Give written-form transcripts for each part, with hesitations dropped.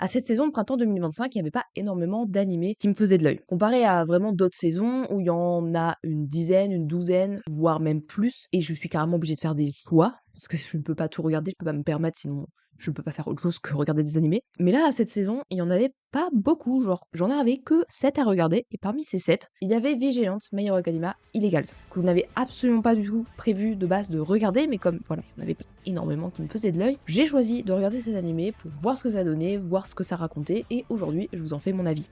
À cette saison de printemps 2025, il n'y avait pas énormément d'animés qui me faisaient de l'œil. Comparé à vraiment d'autres saisons où il y en a une dizaine, une douzaine, voire même plus, et je suis carrément obligée de faire des choix, parce que je ne peux pas tout regarder, je peux pas me permettre, sinon je ne peux pas faire autre chose que regarder des animés. Mais là, à cette saison, il y en avait pas beaucoup, genre j'en avais que 7 à regarder, et parmi ces 7, il y avait Vigilante, My Hero Academia, Illegals, que vous n'avez absolument pas du tout prévu de base de regarder, mais comme voilà, il n'y en avait pas énormément qui me faisaient de l'œil, j'ai choisi de regarder cet animé pour voir ce que ça donnait, voir ce que ça racontait, et aujourd'hui, je vous en fais mon avis.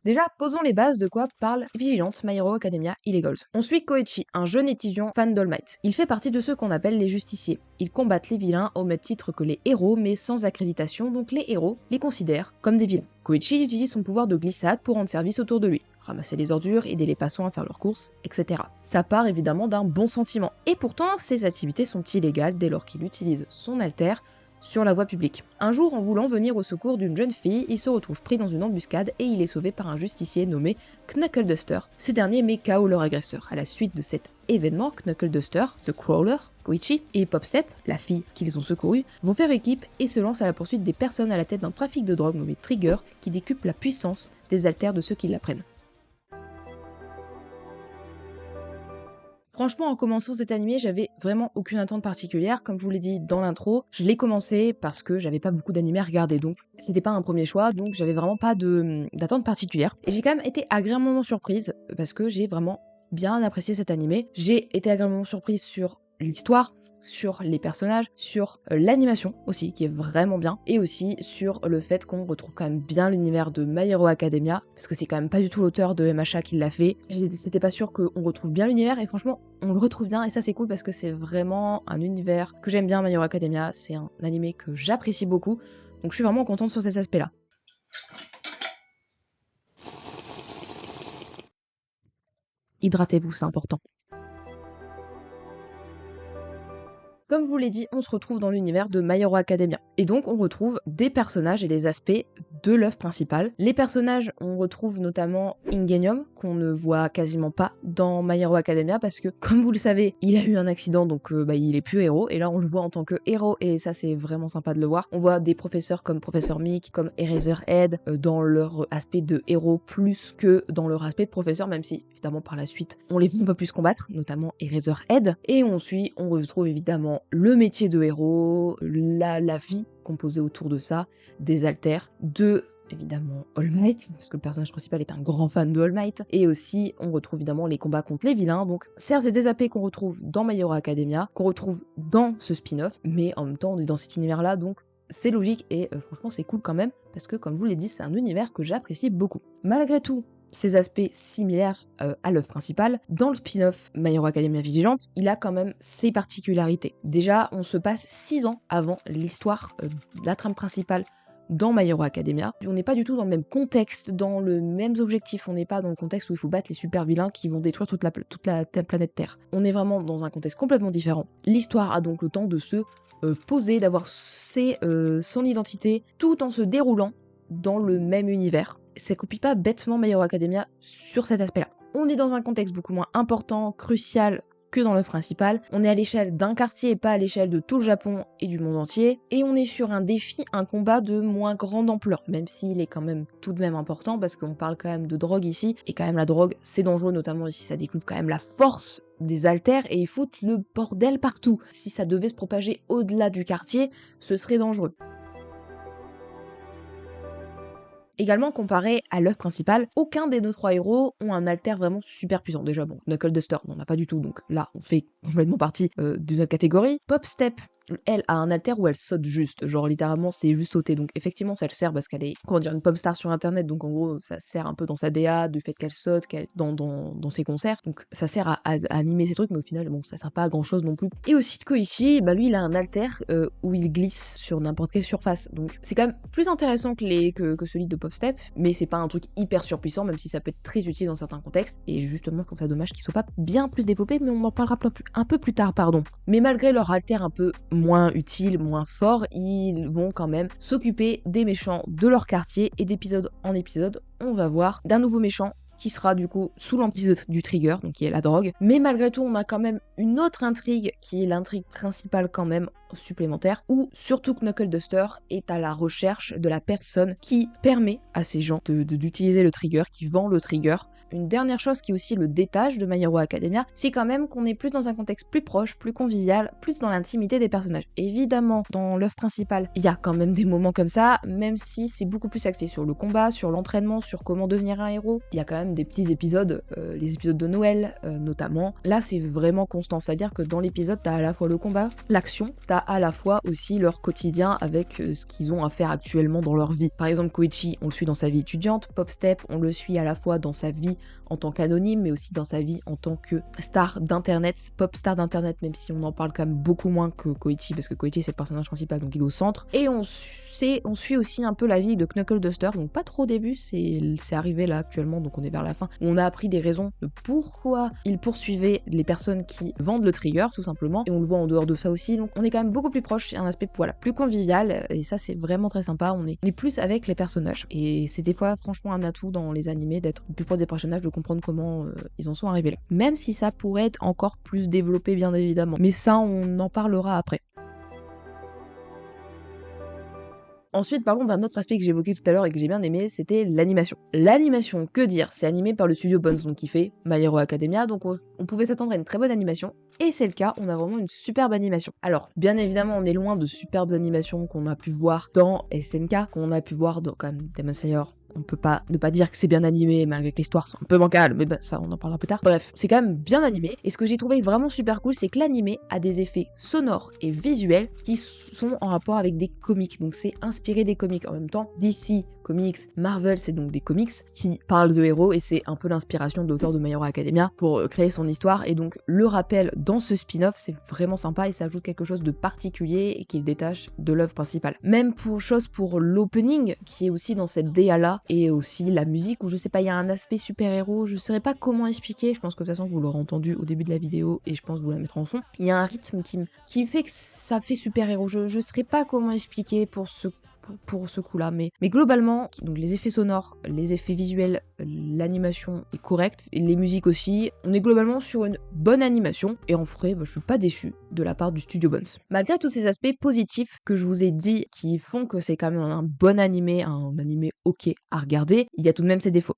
Déjà, posons les bases de quoi parle Vigilante, My Hero Academia, Illegals. On suit Koichi, un jeune étudiant fan d'All Might. Il fait partie de ceux qu'on appelle les justiciers. Ils combattent les vilains au même titre que les héros, mais sans accréditation, donc les héros les considèrent comme des vilains. Koichi utilise son pouvoir de glissade pour rendre service autour de lui. Ramasser les ordures, aider les passants à faire leurs courses, etc. Ça part évidemment d'un bon sentiment. Et pourtant, ces activités sont illégales dès lors qu'il utilise son alter sur la voie publique. Un jour, en voulant venir au secours d'une jeune fille, il se retrouve pris dans une embuscade et il est sauvé par un justicier nommé Knuckle Duster. Ce dernier met KO leur agresseur. À la suite de cet événement, Knuckle Duster, The Crawler, Koichi et Popstep, la fille qu'ils ont secourue, vont faire équipe et se lancent à la poursuite des personnes à la tête d'un trafic de drogue nommé Trigger qui décuple la puissance des alters de ceux qui l'apprennent. Franchement, en commençant cet animé, j'avais vraiment aucune attente particulière. Comme je vous l'ai dit dans l'intro, je l'ai commencé parce que j'avais pas beaucoup d'animés à regarder, donc c'était pas un premier choix, donc j'avais vraiment pas d'attente particulière. Et j'ai quand même été agréablement surprise parce que j'ai vraiment bien apprécié cet animé. J'ai été agréablement surprise sur l'histoire, sur les personnages, sur l'animation aussi, qui est vraiment bien, et aussi sur le fait qu'on retrouve quand même bien l'univers de My Hero Academia, parce que c'est quand même pas du tout l'auteur de MHA qui l'a fait, et c'était pas sûr qu'on retrouve bien l'univers, et franchement, on le retrouve bien, et ça c'est cool parce que c'est vraiment un univers que j'aime bien, My Hero Academia, c'est un animé que j'apprécie beaucoup, donc je suis vraiment contente sur cet aspect-là. Hydratez-vous, c'est important. Comme je vous l'ai dit, on se retrouve dans l'univers de My Hero Academia. Et donc, on retrouve des personnages et des aspects de l'œuvre principale. Les personnages, on retrouve notamment Ingenium, qu'on ne voit quasiment pas dans My Hero Academia, parce que, comme vous le savez, il a eu un accident, donc il est plus héros. Et là, on le voit en tant que héros, et ça, c'est vraiment sympa de le voir. On voit des professeurs comme Professeur Mick, comme Eraserhead, dans leur aspect de héros plus que dans leur aspect de professeur, même si, évidemment, par la suite, on les voit un peu plus combattre, notamment Eraserhead. Et on retrouve évidemment le métier de héros, la vie composée autour de ça, des alters, de évidemment All Might, parce que le personnage principal est un grand fan de All Might, et aussi on retrouve évidemment les combats contre les vilains, donc certes c'est des AP qu'on retrouve dans My Hero Academia, qu'on retrouve dans ce spin-off, mais en même temps on est dans cet univers là, donc c'est logique et franchement c'est cool quand même, parce que comme je vous l'ai dit, c'est un univers que j'apprécie beaucoup. Malgré tout, ces aspects similaires à l'œuvre principale, dans le spin-off My Hero Academia Vigilante, il a quand même ses particularités. Déjà, on se passe 6 ans avant l'histoire de la trame principale dans My Hero Academia. On n'est pas du tout dans le même contexte, dans les mêmes objectifs, on n'est pas dans le contexte où il faut battre les super vilains qui vont détruire toute la planète Terre. On est vraiment dans un contexte complètement différent. L'histoire a donc le temps de se poser, d'avoir son identité, tout en se déroulant dans le même univers. Ça copie pas bêtement My Hero Academia sur cet aspect-là. On est dans un contexte beaucoup moins important, crucial que dans l'œuvre principale. On est à l'échelle d'un quartier et pas à l'échelle de tout le Japon et du monde entier. Et on est sur un défi, un combat de moins grande ampleur, même s'il est quand même tout de même important parce qu'on parle quand même de drogue ici. Et quand même la drogue, c'est dangereux, notamment ici, ça décuple quand même la force des alters et ils foutent le bordel partout. Si ça devait se propager au-delà du quartier, ce serait dangereux. Également, comparé à l'œuvre principale, aucun des deux trois héros ont un alter vraiment super puissant. Déjà, bon, Knuckle Duster n'en a pas du tout, donc là, on fait complètement partie d'une autre catégorie. Popstep, elle a un alter où elle saute juste, genre littéralement c'est juste sauter, donc effectivement ça le sert parce qu'elle est, comment dire, une pop star sur internet, donc en gros ça sert un peu dans sa DA, du fait qu'elle saute, dans ses concerts, donc ça sert à animer ces trucs, mais au final bon ça sert pas à grand chose non plus. Et aussi Koichi, bah lui il a un alter où il glisse sur n'importe quelle surface, donc c'est quand même plus intéressant que celui de Popstep, mais c'est pas un truc hyper surpuissant, même si ça peut être très utile dans certains contextes, et justement je trouve ça dommage qu'il soit pas bien plus développé, mais on en parlera un peu plus tard, pardon. Mais malgré leur alter un peu moins utile, moins fort, ils vont quand même s'occuper des méchants de leur quartier, et d'épisode en épisode, on va voir d'un nouveau méchant qui sera du coup sous l'emprise du trigger, donc qui est la drogue. Mais malgré tout, on a quand même une autre intrigue qui est l'intrigue principale quand même supplémentaire, où surtout Knuckle Duster est à la recherche de la personne qui permet à ces gens d'utiliser le trigger, qui vend le trigger. Une dernière chose qui aussi le détache de My Hero Academia, c'est quand même qu'on est plus dans un contexte plus proche, plus convivial, plus dans l'intimité des personnages. Évidemment, dans l'œuvre principale, il y a quand même des moments comme ça, même si c'est beaucoup plus axé sur le combat, sur l'entraînement, sur comment devenir un héros. Il y a quand même des petits épisodes, les épisodes de Noël notamment. Là, c'est vraiment constant, c'est-à-dire que dans l'épisode, t'as à la fois le combat, l'action, t'as à la fois aussi leur quotidien avec ce qu'ils ont à faire actuellement dans leur vie. Par exemple, Koichi, on le suit dans sa vie étudiante, Popstep, on le suit à la fois dans sa vie en tant qu'anonyme, mais aussi dans sa vie en tant que star d'internet, pop star d'internet, même si on en parle quand même beaucoup moins que Koichi, parce que Koichi c'est le personnage principal, donc il est au centre. Et on suit aussi un peu la vie de Knuckle Duster, donc pas trop au début, c'est arrivé là actuellement, donc on est vers la fin, où on a appris des raisons de pourquoi il poursuivait les personnes qui vendent le trigger, tout simplement, et on le voit en dehors de ça aussi, donc on est quand même beaucoup plus proche, c'est un aspect voilà, plus convivial, et ça c'est vraiment très sympa, on est plus avec les personnages, et c'est des fois franchement un atout dans les animés d'être plus proche des personnages, de comprendre comment ils en sont arrivés là. Même si ça pourrait être encore plus développé bien évidemment, mais ça on en parlera après. Ensuite, parlons d'un autre aspect que j'évoquais tout à l'heure et que j'ai bien aimé, c'était l'animation. L'animation, que dire? C'est animé par le studio Bones, donc qui fait My Hero Academia, donc on pouvait s'attendre à une très bonne animation, et c'est le cas, on a vraiment une superbe animation. Alors, bien évidemment, on est loin de superbes animations qu'on a pu voir dans SNK, qu'on a pu voir dans quand même Demon Slayer. On peut pas ne pas dire que c'est bien animé, malgré que l'histoire soit un peu bancale, mais bah, ça on en parlera plus tard. Bref, c'est quand même bien animé, et ce que j'ai trouvé vraiment super cool, c'est que l'animé a des effets sonores et visuels qui sont en rapport avec des comics, donc c'est inspiré des comics. En même temps, DC Comics, Marvel, c'est donc des comics qui parlent de héros, et c'est un peu l'inspiration de l'auteur de My Hero Academia pour créer son histoire, et donc le rappel dans ce spin-off, c'est vraiment sympa, et ça ajoute quelque chose de particulier et qui le détache de l'œuvre principale. Même pour l'opening, qui est aussi dans cette DA-là, et aussi la musique, où je sais pas, il y a un aspect super-héros, je saurais pas comment expliquer, je pense que de toute façon vous l'aurez entendu au début de la vidéo, et je pense vous la mettrez en son. Il y a un rythme qui fait que ça fait super-héros, je saurais pas comment expliquer pour ce coup-là, mais globalement, donc les effets sonores, les effets visuels, l'animation est correcte, et les musiques aussi, on est globalement sur une bonne animation, et en vrai, je suis pas déçue de la part du studio Bones. Malgré tous ces aspects positifs que je vous ai dit, qui font que c'est quand même un bon animé, un animé ok à regarder, il y a tout de même ses défauts.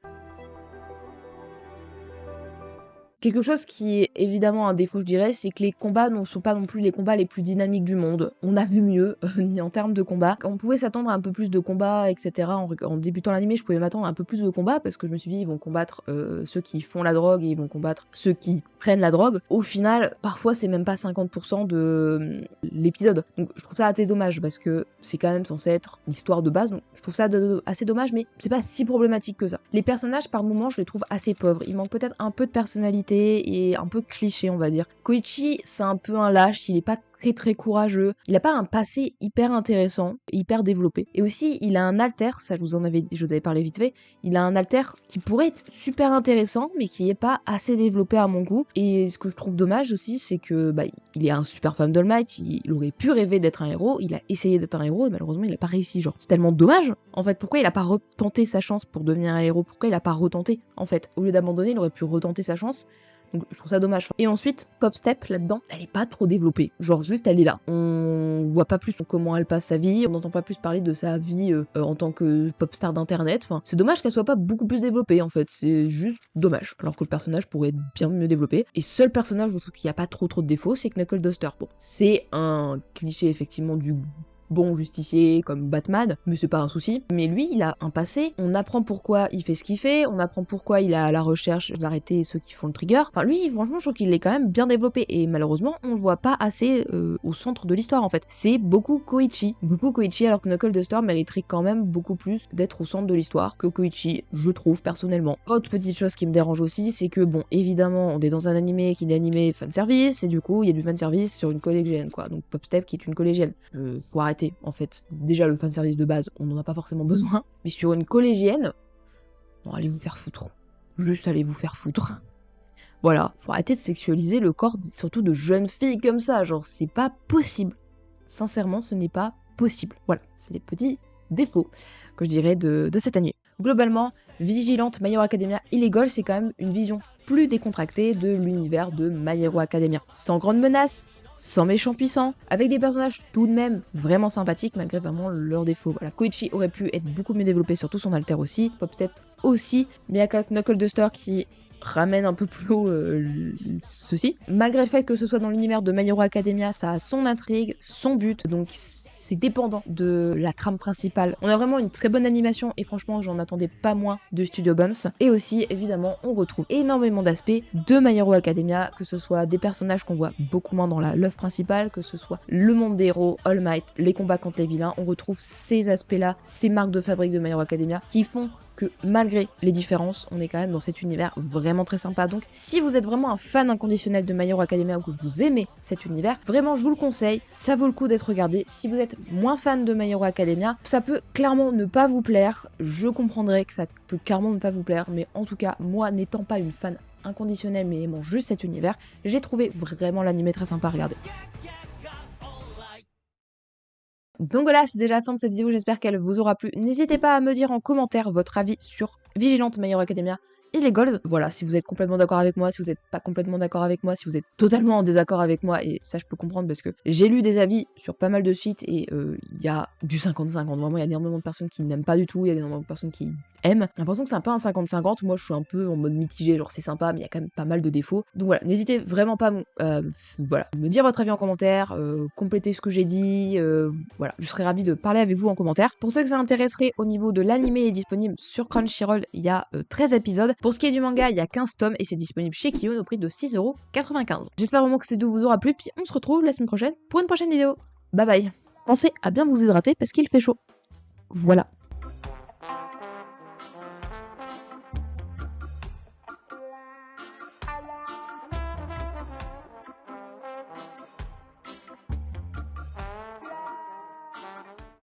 Quelque chose qui est évidemment un défaut, je dirais, c'est que les combats ne sont pas non plus les combats les plus dynamiques du monde. On a vu mieux en termes de combats. On pouvait s'attendre à un peu plus de combats, etc. En débutant l'animé, je pouvais m'attendre à un peu plus de combats, parce que je me suis dit, ils vont combattre ceux qui font la drogue et ils vont combattre ceux qui prennent la drogue. Au final, parfois, c'est même pas 50% de l'épisode. Donc je trouve ça assez dommage, parce que c'est quand même censé être l'histoire de base. Donc je trouve ça assez dommage, mais c'est pas si problématique que ça. Les personnages, par moments, je les trouve assez pauvres. Il manque peut-être un peu de personnalité et un peu cliché, on va dire. Koichi, c'est un peu un lâche, il est pas très courageux, il a pas un passé hyper intéressant, hyper développé. Et aussi, il a un alter, ça je vous avais parlé vite fait, il a un alter qui pourrait être super intéressant, mais qui est pas assez développé à mon goût. Et ce que je trouve dommage aussi, c'est que il est un super fan d'All Might, il aurait pu rêver d'être un héros, il a essayé d'être un héros, et malheureusement il a pas réussi, genre. C'est tellement dommage, en fait, pourquoi il a pas retenté sa chance pour devenir un héros? Pourquoi il a pas retenté, en fait? Au lieu d'abandonner, il aurait pu retenter sa chance. Donc je trouve ça dommage. Et ensuite, Popstep là-dedans, elle est pas trop développée. Genre juste elle est là. On voit pas plus comment elle passe sa vie, on n'entend pas plus parler de sa vie en tant que pop star d'internet. Enfin, c'est dommage qu'elle soit pas beaucoup plus développée en fait. C'est juste dommage. Alors que le personnage pourrait être bien mieux développé. Et seul personnage, je trouve qu'il y a pas trop de défauts, c'est Knuckle Duster. Bon, c'est un cliché effectivement du bon justicier comme Batman, mais c'est pas un souci. Mais lui, il a un passé, on apprend pourquoi il fait ce qu'il fait, on apprend pourquoi il est à la recherche d'arrêter ceux qui font le trigger. Enfin, lui, franchement, je trouve qu'il est quand même bien développé, et malheureusement, on le voit pas assez au centre de l'histoire, en fait. C'est beaucoup Koichi, alors que Knuckle Duster mériterait quand même beaucoup plus d'être au centre de l'histoire que Koichi, je trouve, personnellement. Autre petite chose qui me dérange aussi, c'est que, bon, évidemment, on est dans un animé qui est animé fanservice, et du coup, il y a du fanservice sur une collégienne, quoi. Donc Popstep qui est une collégienne. Faut arrêter. En fait, déjà le fanservice de base, on n'en a pas forcément besoin, mais sur une collégienne, non, allez vous faire foutre. Juste allez vous faire foutre. Voilà, faut arrêter de sexualiser le corps, surtout de jeunes filles comme ça, genre c'est pas possible. Sincèrement, ce n'est pas possible. Voilà, c'est les petits défauts que je dirais de cette année. Globalement, Vigilante My Hero Academia Illegal, c'est quand même une vision plus décontractée de l'univers de My Hero Academia. Sans grande menace, sans méchants puissants, avec des personnages tout de même vraiment sympathiques malgré vraiment leurs défauts. Voilà, Koichi aurait pu être beaucoup mieux développé, surtout son alter aussi, Popstep aussi, mais il y a quand même Knuckle Duster qui ramène un peu plus haut ceci. Malgré le fait que ce soit dans l'univers de My Hero Academia, ça a son intrigue, son but, donc c'est dépendant de la trame principale. On a vraiment une très bonne animation et franchement j'en attendais pas moins de Studio Bones. Et aussi évidemment on retrouve énormément d'aspects de My Hero Academia, que ce soit des personnages qu'on voit beaucoup moins dans l'œuvre principale, que ce soit le monde des héros, All Might, les combats contre les vilains, on retrouve ces aspects-là, ces marques de fabrique de My Hero Academia qui font que malgré les différences, on est quand même dans cet univers vraiment très sympa. Donc si vous êtes vraiment un fan inconditionnel de My Hero Academia ou que vous aimez cet univers, vraiment je vous le conseille, ça vaut le coup d'être regardé. Si vous êtes moins fan de My Hero Academia, ça peut clairement ne pas vous plaire, je comprendrais que ça peut clairement ne pas vous plaire, mais en tout cas, moi n'étant pas une fan inconditionnelle mais aimant juste cet univers, j'ai trouvé vraiment l'anime très sympa à regarder. Donc voilà, c'est déjà la fin de cette vidéo, j'espère qu'elle vous aura plu. N'hésitez pas à me dire en commentaire votre avis sur Vigilante My Hero Academia Illegal. Voilà, si vous êtes complètement d'accord avec moi, si vous n'êtes pas complètement d'accord avec moi, si vous êtes totalement en désaccord avec moi, et ça je peux comprendre parce que j'ai lu des avis sur pas mal de suites et il y a du 50-50, vraiment il y a énormément de personnes qui n'aiment pas du tout, il y a énormément de personnes qui aiment. J'ai l'impression que c'est un peu un 50-50, moi je suis un peu en mode mitigé, genre c'est sympa mais il y a quand même pas mal de défauts. Donc voilà, n'hésitez vraiment pas à me dire votre avis en commentaire, compléter ce que j'ai dit, voilà, je serais ravie de parler avec vous en commentaire. Pour ceux que ça intéresserait, au niveau de l'anime, il est disponible sur Crunchyroll, il y a 13 épisodes. Pour ce qui est du manga, il y a 15 tomes et c'est disponible chez Kiyun au prix de 6,95 €. J'espère vraiment que cette vidéo vous aura plu, puis on se retrouve la semaine prochaine pour une prochaine vidéo. Bye bye. Pensez à bien vous hydrater parce qu'il fait chaud. Voilà.